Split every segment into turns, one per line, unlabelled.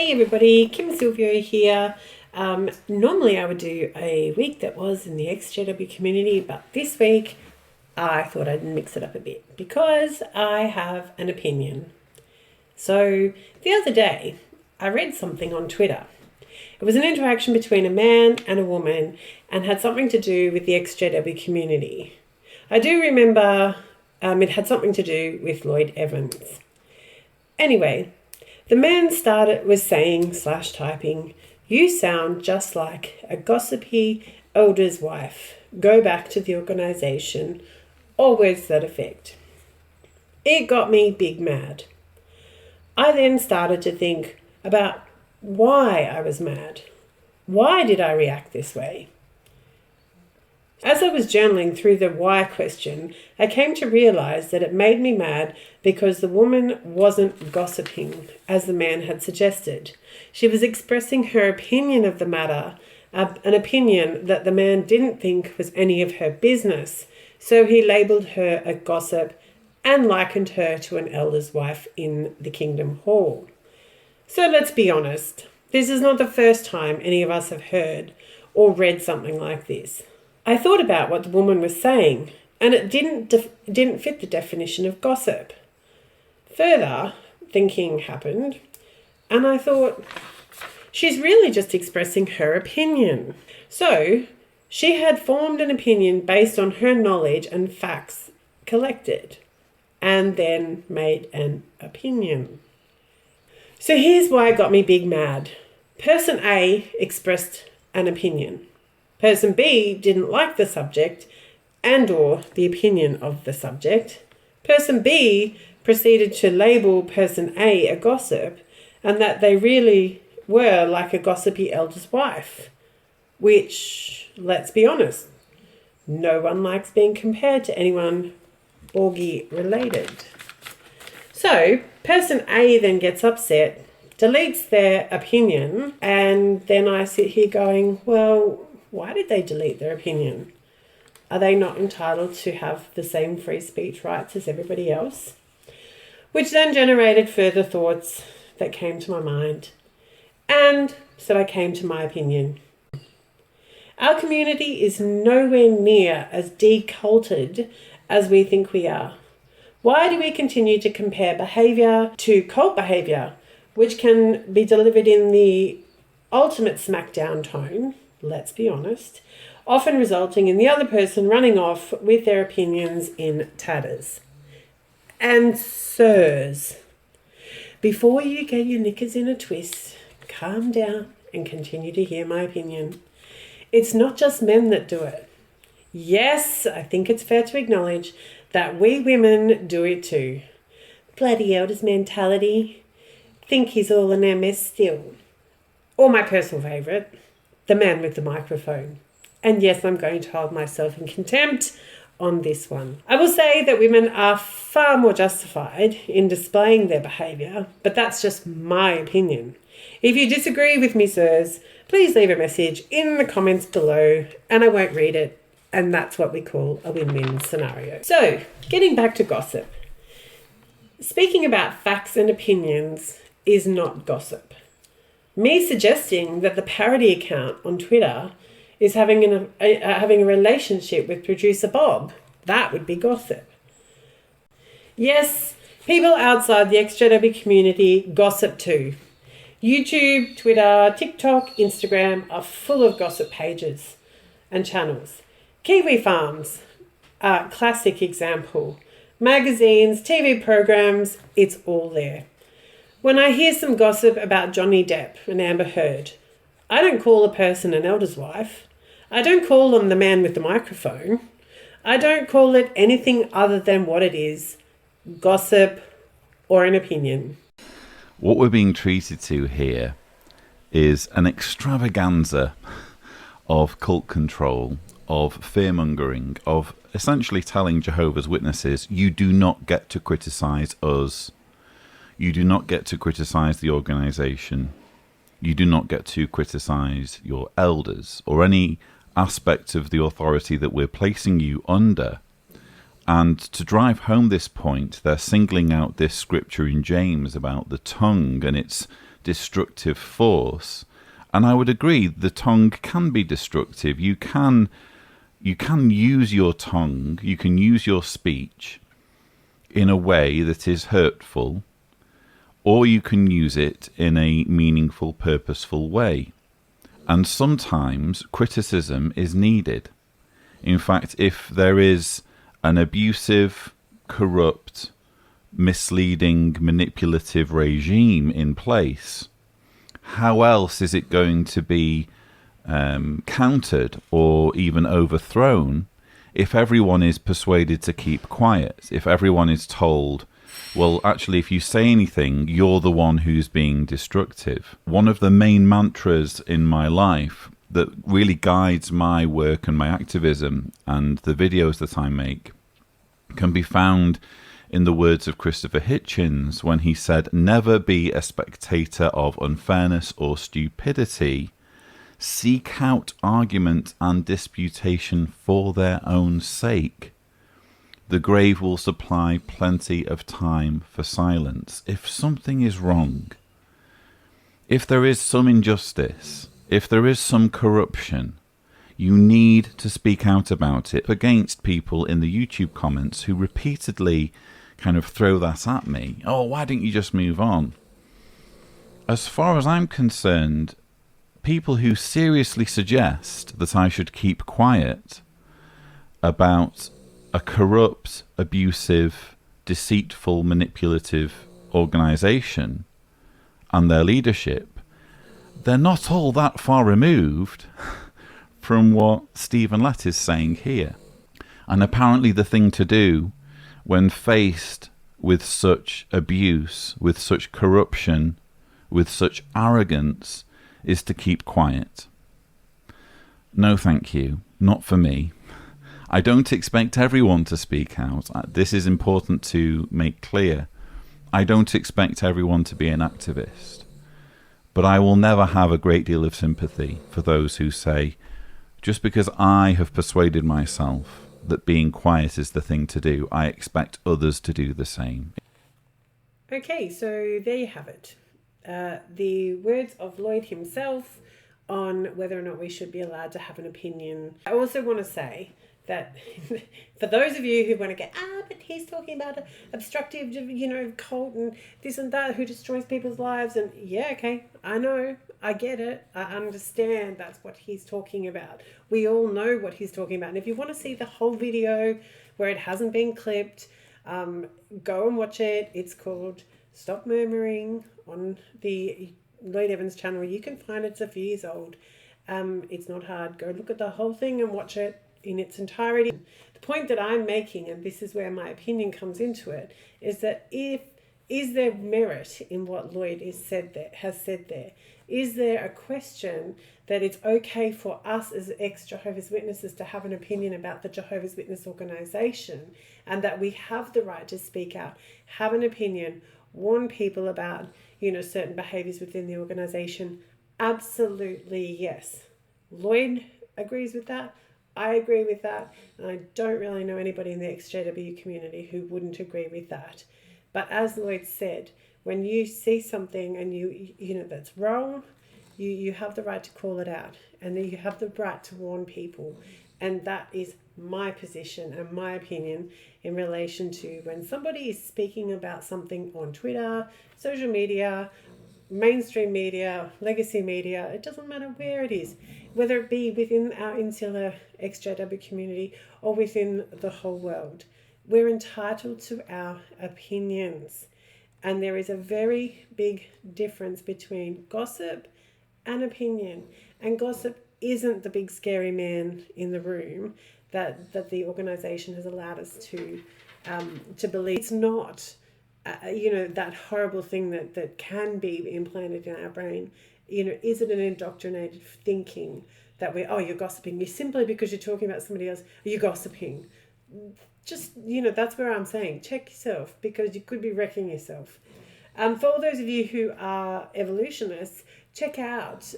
Hey everybody, Kim Silvio here. Normally I would do a week that was in the XJW community, but this week I thought I'd mix it up a bit because I have an opinion. So the other day I read something on Twitter. It was an interaction between a man and a woman and had something to do with the XJW community. I do remember it had something to do with Lloyd Evans. Anyway, the man was saying / typing, "You sound just like a gossipy elder's wife. Go back to the organisation," or words to that effect. It got me big mad. I then started to think about why I was mad. Why did I react this way? As I was journaling through the why question, I came to realise that it made me mad because the woman wasn't gossiping, as the man had suggested. She was expressing her opinion of the matter, an opinion that the man didn't think was any of her business, so he labelled her a gossip and likened her to an elder's wife in the Kingdom Hall. So let's be honest, this is not the first time any of us have heard or read something like this. I thought about what the woman was saying, and it didn't fit the definition of gossip. Further thinking happened, and I thought, she's really just expressing her opinion. So she had formed an opinion based on her knowledge and facts collected, and then made an opinion. So here's why it got me big mad. Person A expressed an opinion. Person B didn't like the subject and or the opinion of the subject. Person B proceeded to label person A a gossip and that they really were like a gossipy elder's wife, which, let's be honest, no one likes being compared to anyone Borgie related. So person A then gets upset, deletes their opinion, and then I sit here going, well, why did they delete their opinion? Are they not entitled to have the same free speech rights as everybody else? Which then generated further thoughts that came to my mind. And so I came to my opinion. Our community is nowhere near as deculted as we think we are. Why do we continue to compare behaviour to cult behaviour, which can be delivered in the ultimate smackdown tone, let's be honest, often resulting in the other person running off with their opinions in tatters? And sirs, before you get your knickers in a twist, calm down and continue to hear my opinion. It's not just men that do it. Yes, I think it's fair to acknowledge that we women do it too. Bloody elders mentality. Think he's all in our mess still. Or my personal favourite, the man with the microphone. And yes, I'm going to hold myself in contempt on this one. I will say that women are far more justified in displaying their behaviour, but that's just my opinion. If you disagree with me, sirs, please leave a message in the comments below and I won't read it. And that's what we call a win-win scenario. So, getting back to gossip. Speaking about facts and opinions is not gossip. Me suggesting that the parody account on Twitter is having a relationship with producer Bob, that would be gossip. Yes, people outside the XJW community gossip too. YouTube, Twitter, TikTok, Instagram are full of gossip pages and channels. Kiwi Farms, classic example. Magazines, TV programs, it's all there. When I hear some gossip about Johnny Depp and Amber Heard, I don't call a person an elder's wife. I don't call them the man with the microphone. I don't call it anything other than what it is, gossip or an opinion.
What we're being treated to here is an extravaganza of cult control, of fear-mongering, of essentially telling Jehovah's Witnesses, you do not get to criticise us. You do not get to criticise the organisation. You do not get to criticise your elders or any aspect of the authority that we're placing you under. And to drive home this point, they're singling out this scripture in James about the tongue and its destructive force. And I would agree, the tongue can be destructive. You can use your tongue, you can use your speech in a way that is hurtful, or you can use it in a meaningful, purposeful way. And sometimes criticism is needed. In fact, if there is an abusive, corrupt, misleading, manipulative regime in place, how else is it going to be countered or even overthrown if everyone is persuaded to keep quiet? If everyone is told, well, actually, if you say anything, you're the one who's being destructive. One of the main mantras in my life that really guides my work and my activism and the videos that I make can be found in the words of Christopher Hitchens when he said, "Never be a spectator of unfairness or stupidity. Seek out argument and disputation for their own sake. The grave will supply plenty of time for silence." If something is wrong, if there is some injustice, if there is some corruption, you need to speak out about it against people in the YouTube comments who repeatedly kind of throw that at me. Oh, why don't you just move on? As far as I'm concerned, people who seriously suggest that I should keep quiet about a corrupt, abusive, deceitful, manipulative organisation and their leadership, they're not all that far removed from what Stephen Lett is saying here. And apparently the thing to do when faced with such abuse, with such corruption, with such arrogance, is to keep quiet. No, thank you. Not for me. I don't expect everyone to speak out. This is important to make clear. I don't expect everyone to be an activist. But I will never have a great deal of sympathy for those who say, just because I have persuaded myself that being quiet is the thing to do, I expect others to do the same.
Okay, so there you have it. The words of Lloyd himself on whether or not we should be allowed to have an opinion. I also want to say that for those of you who want to get, but he's talking about obstructive, cult and this and that, who destroys people's lives, and yeah, okay, I know, I get it, I understand that's what he's talking about. We all know what he's talking about. And if you want to see the whole video where it hasn't been clipped, go and watch it. It's called Stop Murmuring on the Lloyd Evans channel. You can find it's a few years old. It's not hard. Go look at the whole thing and watch it in its entirety. The point that I'm making, and this is where my opinion comes into it, is that is there merit in what Lloyd has said there? Is there a question that it's okay for us as ex-Jehovah's Witnesses to have an opinion about the Jehovah's Witness organisation, and that we have the right to speak out, have an opinion, warn people about, certain behaviours within the organisation? Absolutely yes. Lloyd agrees with that. I agree with that. And I don't really know anybody in the ex-JW community who wouldn't agree with that. But as Lloyd said, when you see something and you that's wrong, you have the right to call it out, and then you have the right to warn people. And that is my position and my opinion in relation to when somebody is speaking about something on Twitter, social media, mainstream media, legacy media. It doesn't matter where it is, whether it be within our insular ex-JW community or within the whole world. We're entitled to our opinions. And there is a very big difference between gossip and opinion. And gossip isn't the big scary man in the room that the organisation has allowed us to believe. It's not, that horrible thing that can be implanted in our brain. Is it an indoctrinated thinking that you're gossiping? You simply because you're talking about somebody else, you're gossiping. Just, that's where I'm saying, check yourself, because you could be wrecking yourself. For all those of you who are evolutionists, check out,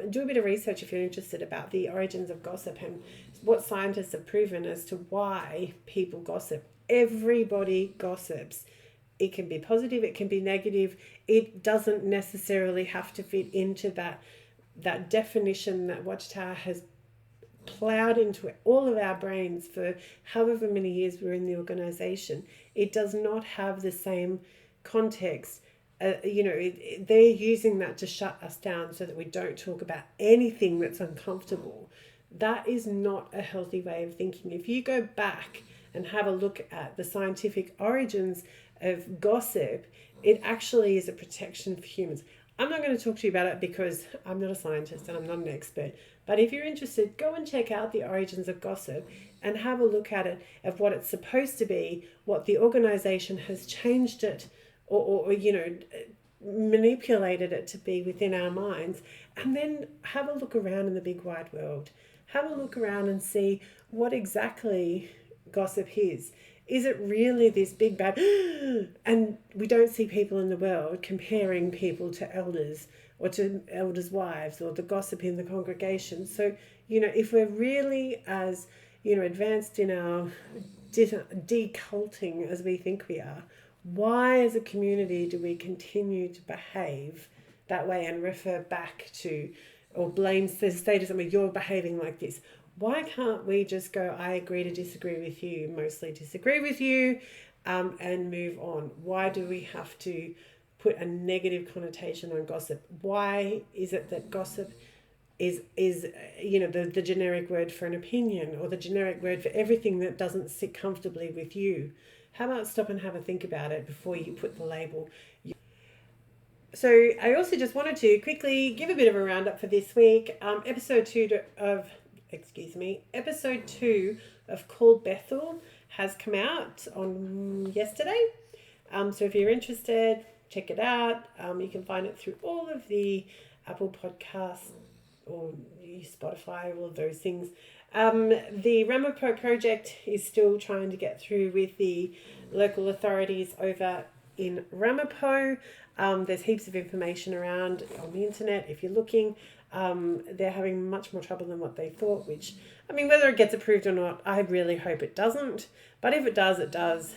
do a bit of research if you're interested about the origins of gossip and what scientists have proven as to why people gossip. Everybody gossips. It can be positive, it can be negative. It doesn't necessarily have to fit into that definition that Watchtower has plowed into all of our brains for however many years we're in the organisation. It does not have the same context. They're using that to shut us down so that we don't talk about anything that's uncomfortable. That is not a healthy way of thinking. If you go back and have a look at the scientific origins of gossip, it actually is a protection for humans. I'm not going to talk to you about it because I'm not a scientist and I'm not an expert. But if you're interested, go and check out the origins of gossip and have a look at it, of what it's supposed to be, what the organisation has changed it or manipulated it to be within our minds. And then have a look around in the big wide world. Have a look around and see what exactly gossip is. Is it really this big bad? And we don't see people in the world comparing people to elders or to elders' wives or the gossip in the congregation. So, if we're really as, advanced in our deculting as we think we are, why as a community do we continue to behave that way and refer back to or blame the status of you're behaving like this? Why can't we just go, I agree to disagree with you, mostly disagree with you, and move on? Why do we have to put a negative connotation on gossip? Why is it that gossip is the generic word for an opinion, or the generic word for everything that doesn't sit comfortably with you? How about stop and have a think about it before you put the label? So I also just wanted to quickly give a bit of a roundup for this week. Episode 2 of Call Bethel has come out on yesterday. So if you're interested, check it out. You can find it through all of the Apple Podcasts or Spotify, all of those things. The Ramapo project is still trying to get through with the local authorities over in Ramapo. There's heaps of information around on the internet if you're looking. They're having much more trouble than what they thought, which, whether it gets approved or not, I really hope it doesn't. But if it does, it does.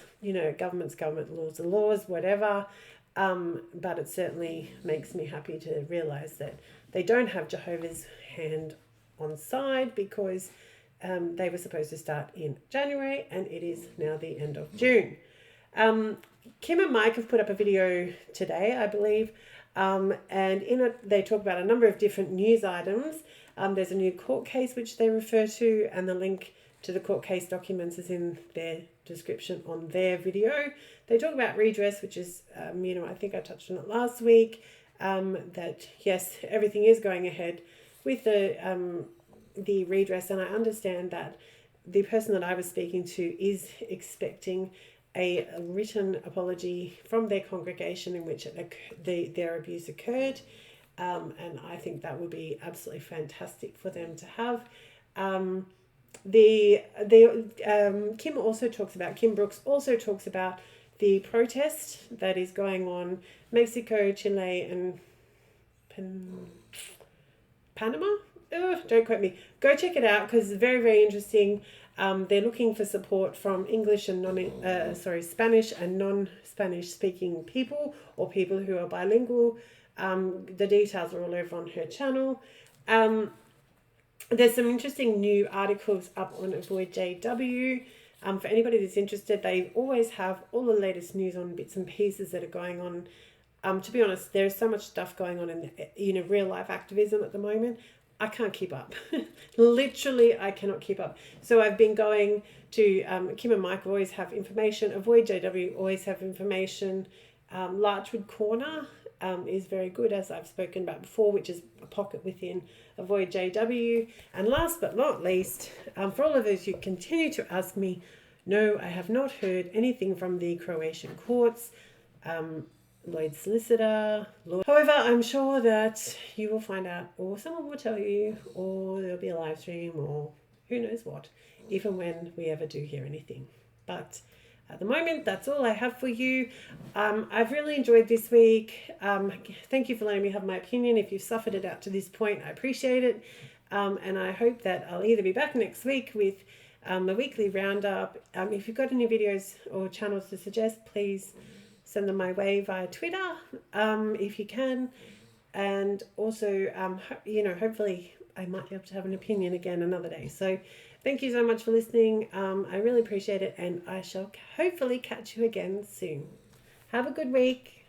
Government's government, laws are laws, whatever. But it certainly makes me happy to realise that they don't have Jehovah's hand on side, because they were supposed to start in January and it is now the end of June. Kim and Mike have put up a video today, I believe, and in it they talk about a number of different news items. There's a new court case which they refer to, and the link to the court case documents is in their description on their video. They talk about redress, which is, I think I touched on it last week, that yes, everything is going ahead with the redress, and I understand that the person that I was speaking to is expecting a written apology from their congregation in which their abuse occurred, and I think that would be absolutely fantastic for them to have. Kim Brooks also talks about the protest that is going on Mexico, Chile, and Panama. Don't quote me. Go check it out because it's very, very interesting. They're looking for support from English and Spanish and non-Spanish speaking people, or people who are bilingual. The details are all over on her channel. There's some interesting new articles up on Avoid JW. For anybody that's interested, they always have all the latest news on bits and pieces that are going on. To be honest, there's so much stuff going on in real life activism at the moment. I can't keep up. Literally, I cannot keep up. So I've been going to Kim and Mike always have information. Avoid JW always have information. Larchwood Corner is very good, as I've spoken about before, which is a pocket within Avoid JW. And last but not least, for all of those who continue to ask me, no, I have not heard anything from the Croatian courts. Lloyd's solicitor. However, I'm sure that you will find out, or someone will tell you, or there'll be a live stream, or who knows what, if and when we ever do hear anything. But at the moment, that's all I have for you. I've really enjoyed this week. Thank you for letting me have my opinion. If you've suffered it out to this point, I appreciate it. And I hope that I'll either be back next week with a weekly roundup. If you've got any videos or channels to suggest, please send them my way via Twitter if you can. And also, hopefully I might be able to have an opinion again another day. So thank you so much for listening. I really appreciate it, and I shall hopefully catch you again soon. Have a good week.